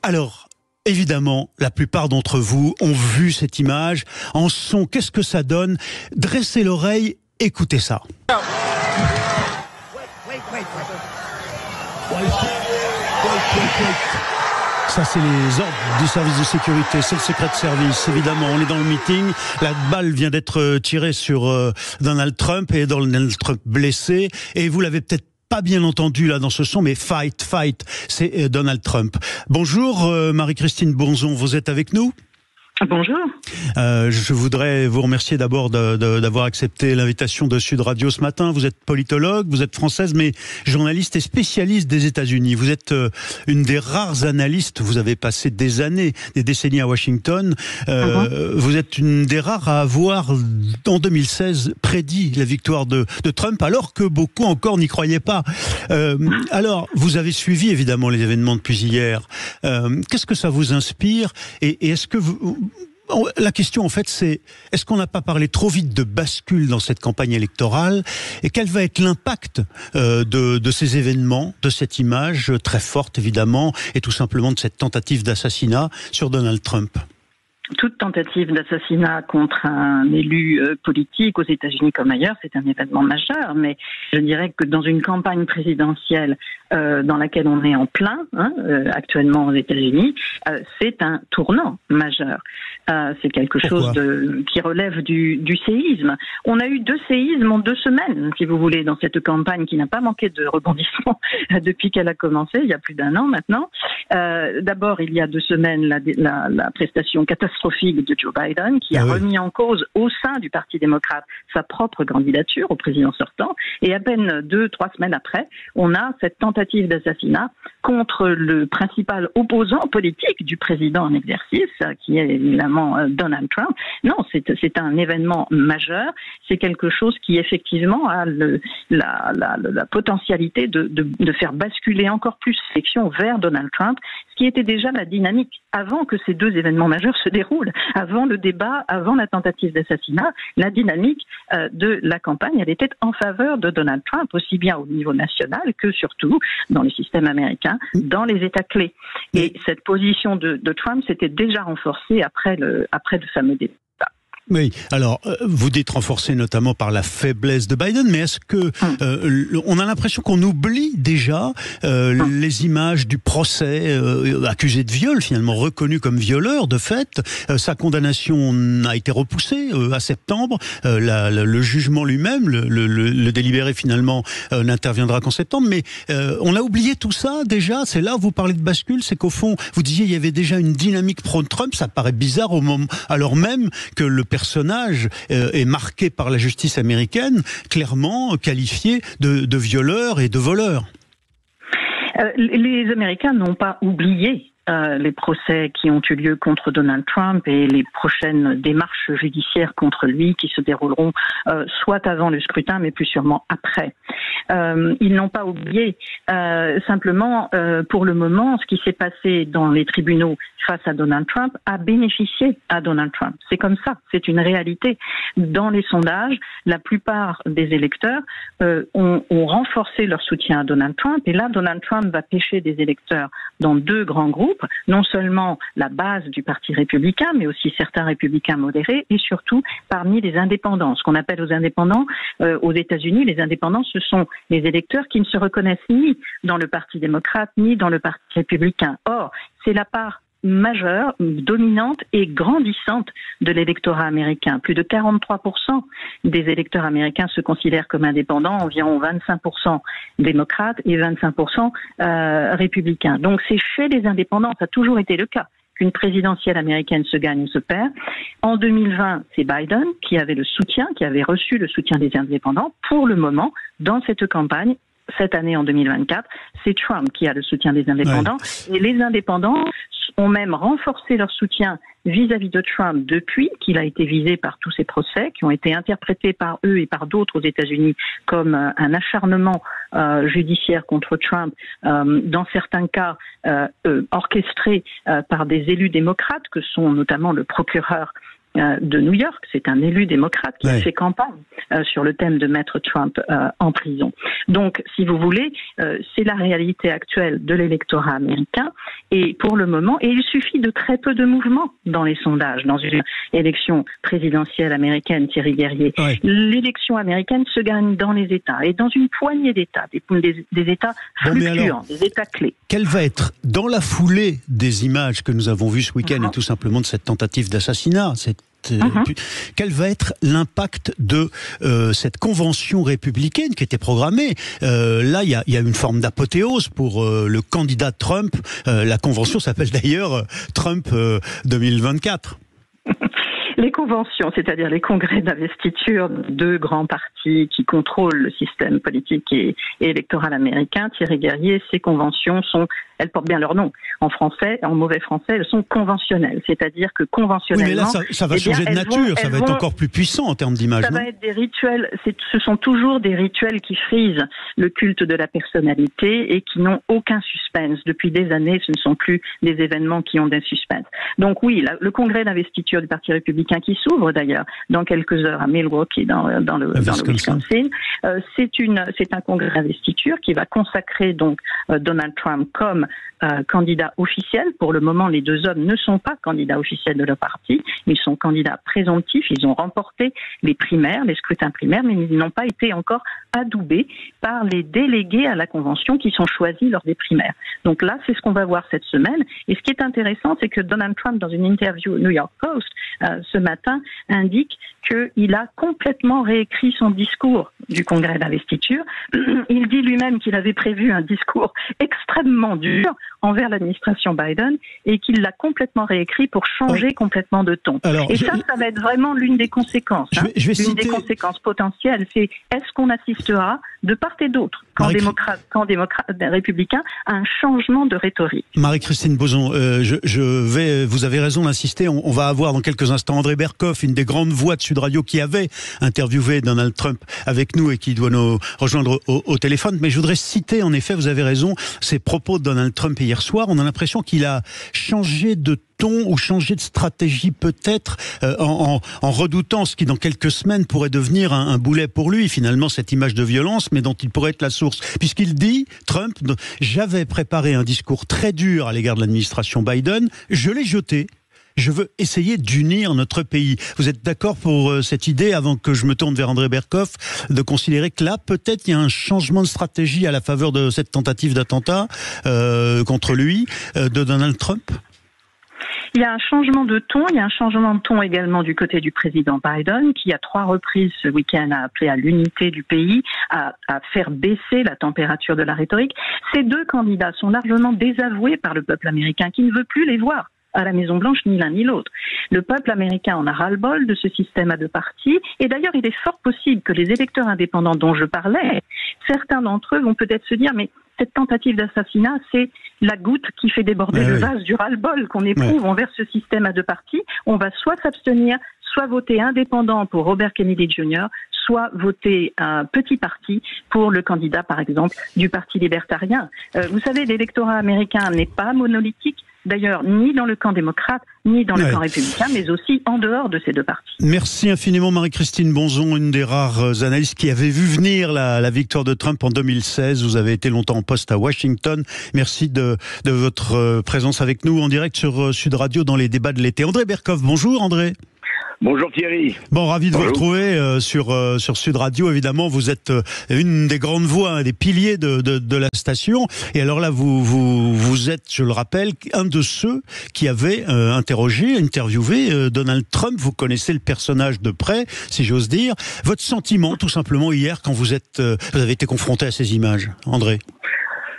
Alors, évidemment, la plupart d'entre vous ont vu cette image. En son, qu'est-ce que ça donne? Dressez l'oreille, écoutez ça. Ça, c'est les ordres du service de sécurité, c'est le secret service, évidemment. On est dans le meeting, la balle vient d'être tirée sur Donald Trump et Donald Trump blessé. Et vous l'avez peut-être pas bien entendu là dans ce son, mais fight, c'est Donald Trump. Bonjour Marie-Christine Bonzon, vous êtes avec nous ? Bonjour. Je voudrais vous remercier d'abord d'avoir accepté l'invitation de Sud Radio ce matin. Vous êtes politologue, vous êtes française, mais journaliste et spécialiste des États-Unis. Vous êtes une des rares analystes. Vous avez passé des années, des décennies à Washington. Vous êtes une des rares à avoir, en 2016, prédit la victoire de Trump, alors que beaucoup encore n'y croyaient pas. Alors, vous avez suivi évidemment les événements depuis hier. Qu'est-ce que ça vous inspire et est-ce que la question, en fait, c'est est-ce qu'on n'a pas parlé trop vite de bascule dans cette campagne électorale? Et quel va être l'impact de ces événements, de cette image très forte, évidemment, et tout simplement de cette tentative d'assassinat sur Donald Trump? Toute tentative d'assassinat contre un élu politique aux États-Unis comme ailleurs, c'est un événement majeur. Mais je dirais que dans une campagne présidentielle dans laquelle on est en plein, actuellement aux États-Unis, c'est un tournant majeur. C'est quelque chose qui relève du séisme. On a eu 2 séismes en 2 semaines, si vous voulez, dans cette campagne qui n'a pas manqué de rebondissements depuis qu'elle a commencé, il y a plus d'1 an maintenant. D'abord, il y a 2 semaines, la prestation catastrophique de Joe Biden, qui a remis en cause au sein du Parti démocrate sa propre candidature au président sortant. Et à peine 2-3 semaines après, on a cette tentative d'assassinat contre le principal opposant politique du président en exercice, qui est évidemment Donald Trump. Non, c'est un événement majeur. C'est quelque chose qui effectivement a la potentialité de faire basculer encore plus l'élection vers Donald Trump, ce qui était déjà la dynamique avant que ces 2 événements majeurs se déroulent. Avant le débat, avant la tentative d'assassinat, la dynamique de la campagne, elle était en faveur de Donald Trump, aussi bien au niveau national que surtout dans le système américain, dans les États clés. Et cette position de Trump s'était déjà renforcée après le fameux débat. Oui, alors vous dites renforcé notamment par la faiblesse de Biden, mais est-ce que on a l'impression qu'on oublie déjà les images du procès accusé de viol, finalement reconnu comme violeur de fait. Sa condamnation a été repoussée à septembre. Le jugement lui-même, le délibéré finalement n'interviendra qu'en septembre. Mais on a oublié tout ça déjà. C'est là où vous parlez de bascule, c'est qu'au fond vous disiez il y avait déjà une dynamique pro-Trump. Ça paraît bizarre au moment, alors même que le personnage est marqué par la justice américaine, clairement qualifié de violeur et de voleur. Les Américains n'ont pas oublié les procès qui ont eu lieu contre Donald Trump et les prochaines démarches judiciaires contre lui qui se dérouleront soit avant le scrutin, mais plus sûrement après. Ils n'ont pas oublié. Simplement, pour le moment, ce qui s'est passé dans les tribunaux face à Donald Trump a bénéficié à Donald Trump. C'est comme ça, c'est une réalité. Dans les sondages, la plupart des électeurs ont renforcé leur soutien à Donald Trump. Et là, Donald Trump va pêcher des électeurs dans 2 grands groupes. Non seulement la base du Parti républicain, mais aussi certains républicains modérés, et surtout parmi les indépendants. Ce qu'on appelle aux indépendants, aux États-Unis, les indépendants, ce sont les électeurs qui ne se reconnaissent ni dans le Parti démocrate, ni dans le Parti républicain. Or, c'est la part majeure, dominante et grandissante de l'électorat américain. Plus de 43% des électeurs américains se considèrent comme indépendants, environ 25% démocrates et 25% républicains. Donc c'est chez les indépendants, ça a toujours été le cas, qu'une présidentielle américaine se gagne ou se perd. En 2020, c'est Biden qui avait reçu le soutien des indépendants. Pour le moment, dans cette campagne, cette année en 2024, c'est Trump qui a le soutien des indépendants. Ouais. Et les indépendants ont même renforcé leur soutien vis-à-vis de Trump depuis qu'il a été visé par tous ces procès qui ont été interprétés par eux et par d'autres aux États-Unis comme un acharnement judiciaire contre Trump, dans certains cas orchestré par des élus démocrates que sont notamment le procureur de New York. C'est un élu démocrate qui a fait campagne sur le thème de mettre Trump en prison. Donc, si vous voulez, c'est la réalité actuelle de l'électorat américain. Et pour le moment, et il suffit de très peu de mouvements dans les sondages. Dans une élection présidentielle américaine, Thierry Guerrier, l'élection américaine se gagne dans les États et dans une poignée d'États, des États fluctuants, des États clés. Quelle va être, dans la foulée des images que nous avons vues ce week-end et tout simplement de cette tentative d'assassinat, quel va être l'impact de cette convention républicaine qui était programmée? Là, il y a une forme d'apothéose pour le candidat Trump. La convention s'appelle d'ailleurs Trump 2024. Les conventions, c'est-à-dire les congrès d'investiture de deux grands partis qui contrôlent le système politique et électoral américain, Thierry Guerrier, ces conventions elles portent bien leur nom. En français, en mauvais français, elles sont conventionnelles. C'est-à-dire que conventionnellement... Oui, mais là, ça va changer de nature, ça va être encore plus puissant en termes d'image. Ça va être des rituels, ce sont toujours des rituels qui frisent le culte de la personnalité et qui n'ont aucun suspense. Depuis des années, ce ne sont plus des événements qui ont des suspens. Donc oui, le congrès d'investiture du Parti républicain qui s'ouvre d'ailleurs dans quelques heures à Milwaukee, dans le Wisconsin, c'est un congrès d'investiture qui va consacrer donc Donald Trump comme candidat officiel. Pour le moment, les deux hommes ne sont pas candidats officiels de leur parti, ils sont candidats présomptifs, ils ont remporté les primaires, les scrutins primaires, mais ils n'ont pas été encore adoubés par les délégués à la convention qui sont choisis lors des primaires. Donc là, c'est ce qu'on va voir cette semaine. Et ce qui est intéressant, c'est que Donald Trump, dans une interview au New York Post, ce matin, indique qu'il a complètement réécrit son discours du congrès d'investiture. Il dit lui-même qu'il avait prévu un discours extrêmement dur envers l'administration Biden et qu'il l'a complètement réécrit pour changer complètement de ton. Alors, ça va être vraiment l'une des conséquences. L'une des conséquences potentielles, c'est est-ce qu'on assistera de part et d'autre, camp républicain, à un changement de rhétorique. Marie-Christine Bozon, vous avez raison d'insister, on va avoir dans quelques instants André Berkoff, une des grandes voix de Sud Radio qui avait interviewé Donald Trump avec nous et qui doit nous rejoindre au téléphone. Mais je voudrais citer, en effet, vous avez raison, ces propos de Donald Trump hier soir. On a l'impression qu'il a changé de ton ou changer de stratégie peut-être en redoutant ce qui dans quelques semaines pourrait devenir un boulet pour lui, finalement cette image de violence mais dont il pourrait être la source, puisqu'il dit, Trump, j'avais préparé un discours très dur à l'égard de l'administration Biden, je l'ai jeté. Je veux essayer d'unir notre pays. Vous êtes d'accord pour cette idée, avant que je me tourne vers André Berkoff, de considérer que là, peut-être, il y a un changement de stratégie à la faveur de cette tentative d'attentat contre lui, de Donald Trump ? Il y a un changement de ton, il y a un changement de ton également du côté du président Biden, qui à 3 reprises ce week-end a appelé à l'unité du pays, à faire baisser la température de la rhétorique. Ces deux candidats sont largement désavoués par le peuple américain, qui ne veut plus les voir à la Maison-Blanche, ni l'un ni l'autre. Le peuple américain en a ras-le-bol de ce système à deux partis, et d'ailleurs il est fort possible que les électeurs indépendants dont je parlais, certains d'entre eux vont peut-être se dire, mais cette tentative d'assassinat, c'est la goutte qui fait déborder le vase du ras-le-bol qu'on éprouve envers ce système à deux partis. On va soit s'abstenir, soit voter indépendant pour Robert Kennedy Jr., soit voter un petit parti pour le candidat, par exemple, du Parti libertarien. Vous savez, l'électorat américain n'est pas monolithique, d'ailleurs, ni dans le camp démocrate, ni dans le camp républicain, mais aussi en dehors de ces deux partis. Merci infiniment Marie-Christine Bozon, une des rares analystes qui avait vu venir la victoire de Trump en 2016. Vous avez été longtemps en poste à Washington. Merci de votre présence avec nous en direct sur Sud Radio dans les débats de l'été. André Berkoff, bonjour André. Bonjour Thierry. Bon, ravi de vous retrouver sur Sud Radio. Évidemment, vous êtes une des grandes voix, des piliers de la station. Et alors là, vous êtes, je le rappelle, un de ceux qui avait interviewé Donald Trump. Vous connaissez le personnage de près, si j'ose dire. Votre sentiment, tout simplement, hier, quand vous avez été confronté à ces images, André?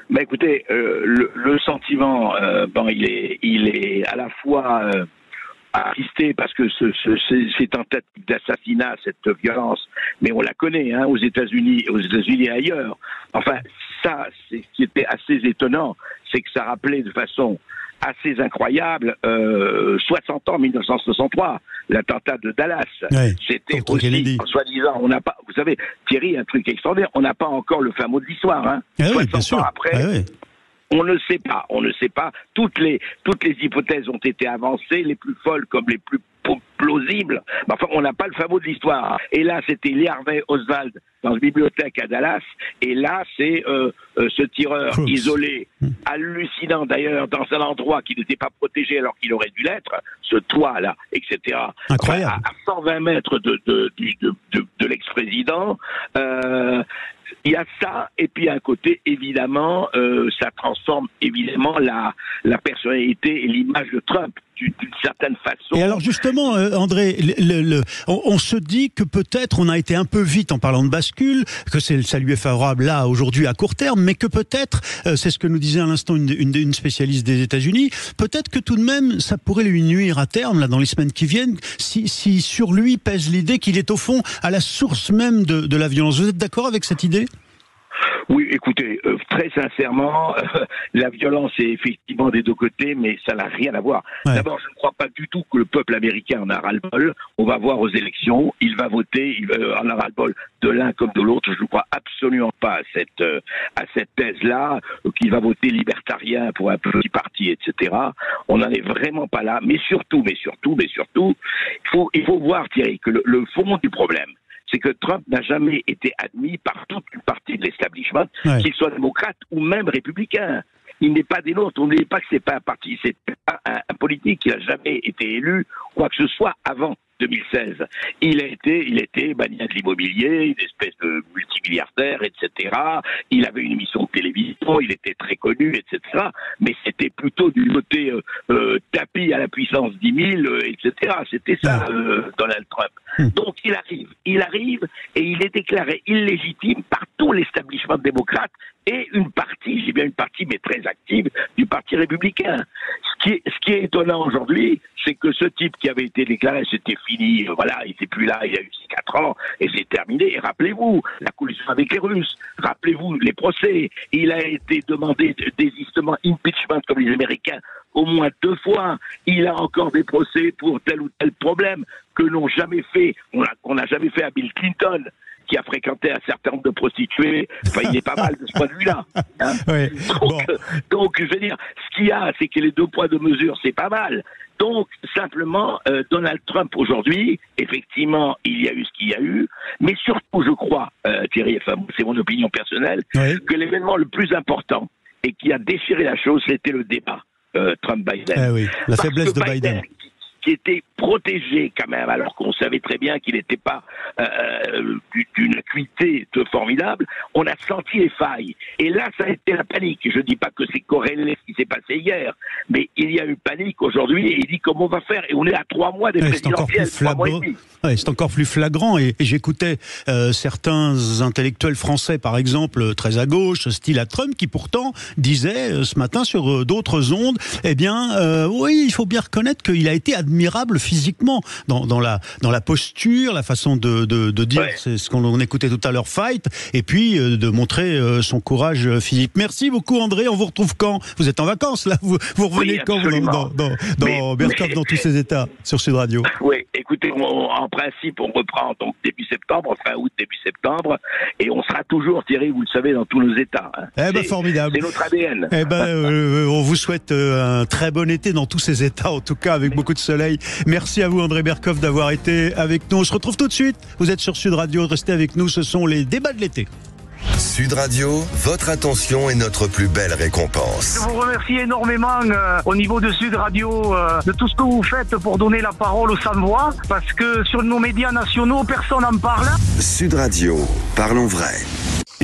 Bah écoutez, le sentiment, il est à la fois attristé parce que c'est un tentative d'assassinat, cette violence, mais on la connaît aux États-Unis et ailleurs. Enfin, ça, c'est ce qui était assez étonnant, c'est que ça rappelait de façon assez incroyable 60 ans, 1963, l'attentat de Dallas. Ouais, c'était aussi, soi-disant, on n'a pas, vous savez, Thierry, un truc extraordinaire, on n'a pas encore le fin mot de l'histoire. 60 ans après. On ne sait pas. Toutes les hypothèses ont été avancées, les plus folles comme les plus plausible. Enfin, on n'a pas le fin mot de l'histoire. Et là, c'était Lee Harvey Oswald dans une bibliothèque à Dallas. Et là, c'est ce tireur isolé, hallucinant d'ailleurs, dans un endroit qui n'était pas protégé alors qu'il aurait dû l'être, ce toit-là, etc. Incroyable. Enfin, à 120 mètres de l'ex-président. Il y a ça, et puis à un côté, évidemment, ça transforme évidemment la personnalité et l'image de Trump d'une certaine façon. Et alors justement, André, on se dit que peut-être on a été un peu vite en parlant de bascule, que ça lui est favorable là, aujourd'hui, à court terme, mais que peut-être, c'est ce que nous disait à l'instant une spécialiste des États-Unis, peut-être que tout de même, ça pourrait lui nuire à terme, là, dans les semaines qui viennent, si sur lui pèse l'idée qu'il est au fond à la source même de la violence. Vous êtes d'accord avec cette idée ? Oui, écoutez, très sincèrement, la violence est effectivement des deux côtés, mais ça n'a rien à voir. Ouais. D'abord, je ne crois pas du tout que le peuple américain en a ras-le-bol. On va voir aux élections, il va voter, il en a ras-le-bol de l'un comme de l'autre. Je ne crois absolument pas à cette thèse-là, qu'il va voter libertarien pour un petit parti, etc. On n'en est vraiment pas là. Mais surtout, il faut voir, Thierry, que le fond du problème, c'est que Trump n'a jamais été admis par toute une partie de l'establishment, qu'il soit démocrate ou même républicain. Il n'est pas des nôtres. N'oubliez pas que c'est pas un parti, c'est pas un politique qui n'a jamais été élu, quoi que ce soit, avant 2016. Il était magnat de l'immobilier, une espèce de multimilliardaire, etc. Il avait une émission de télévision, il était très connu, etc. Mais c'était plutôt du côté tapis à la puissance 10 000, etc. C'était ça, Donald Trump. Donc il arrive et il est déclaré illégitime par tout l'establishment démocrate et une partie, j'ai bien une partie, mais très active, du Parti républicain. Ce qui est étonnant aujourd'hui, c'est que ce type qui avait été déclaré, c'était fini, voilà, il n'était plus là, il a eu 4 ans, et c'est terminé. Et rappelez-vous, la collusion avec les Russes, rappelez-vous les procès, il a été demandé désistement, impeachment, comme les Américains, au moins 2 fois. Il a encore des procès pour tel ou tel problème que n'ont jamais fait, qu'on n'a jamais fait à Bill Clinton, qui a fréquenté un certain nombre de prostituées. Enfin, il est pas mal de ce point de vue-là. Hein. Oui. Donc, je veux dire, ce qu'il y a, c'est que les 2 poids, 2 mesures, c'est pas mal. Donc, simplement, Donald Trump, aujourd'hui, effectivement, il y a eu ce qu'il y a eu, mais surtout, je crois, Thierry, enfin, c'est mon opinion personnelle, que l'événement le plus important et qui a déchiré la chose, c'était le débat Trump-Biden. Oui, la faiblesse de Biden. Qui était protégé quand même, alors qu'on savait très bien qu'il n'était pas d'une acuité formidable, on a senti les failles. Et là, ça a été la panique. Je ne dis pas que c'est corrélé ce qui s'est passé hier, mais il y a eu panique aujourd'hui et il dit comment on va faire. Et on est à 3 mois des présidentielles, 3 mois et demi. C'est encore plus flagrant et j'écoutais certains intellectuels français, par exemple, très à gauche, style à Trump, qui pourtant disaient ce matin sur d'autres ondes, eh bien, oui, il faut bien reconnaître qu'il a été admirable physiquement dans la posture, la façon de dire, c'est ce qu'on écoutait tout à l'heure, fight, et puis de montrer son courage physique. Merci beaucoup, André. On vous retrouve quand? Vous êtes en vacances là, vous revenez quand dans Berkoff, dans tous ces états sur Sud Radio? Oui, écoutez, en principe, on reprend donc début septembre, fin août, début septembre, et on sera toujours, Thierry, vous le savez, dans tous nos états. Hein. Eh ben, formidable. C'est notre ADN. Eh ben, on vous souhaite un très bon été dans tous ces états, en tout cas, avec beaucoup de soleil. Merci à vous, André Berkoff, d'avoir été avec nous. On se retrouve tout de suite. Vous êtes sur Sud Radio, restez avec nous, ce sont les débats de l'été. Sud Radio, votre attention est notre plus belle récompense. Je vous remercie énormément au niveau de Sud Radio de tout ce que vous faites pour donner la parole aux sans-voix, parce que sur nos médias nationaux, personne n'en parle. Sud Radio, parlons vrai.